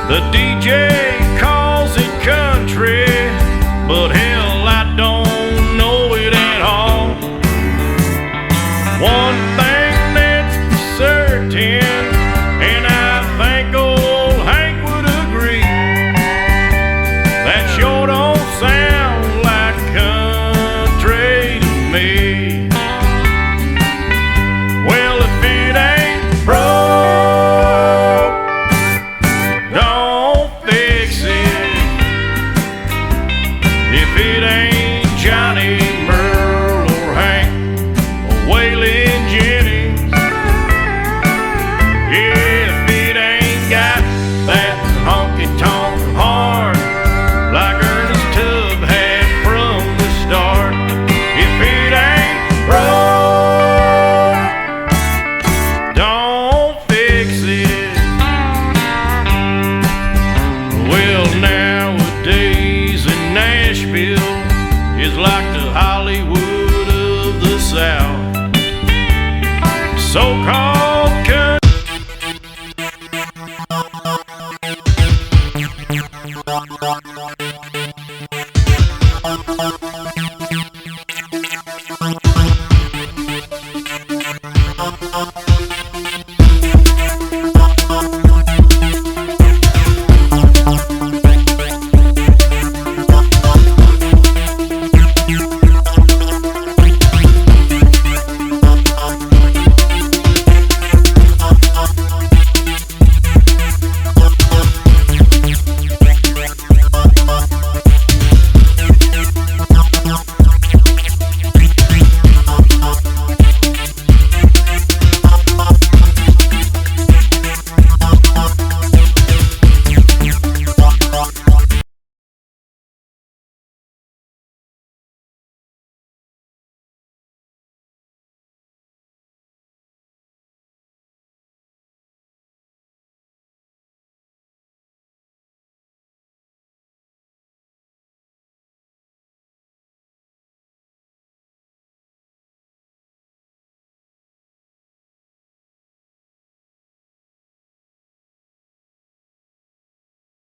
The DJ calls it country, but hell, I don't know it at all. One thing that's for certain, and I think old Hank would agree, that sure don't sound like country to me. Well, if it ain't broke, if it ain't Johnny, Merle, or Hank, or Waylon Jennings, yeah, if it ain't got that honky-tonk heart like Ernest Tubb had from the start, if it ain't broke, don't fix it. Well, nowadays in Nashville is like the Hollywood of the South. So-called country.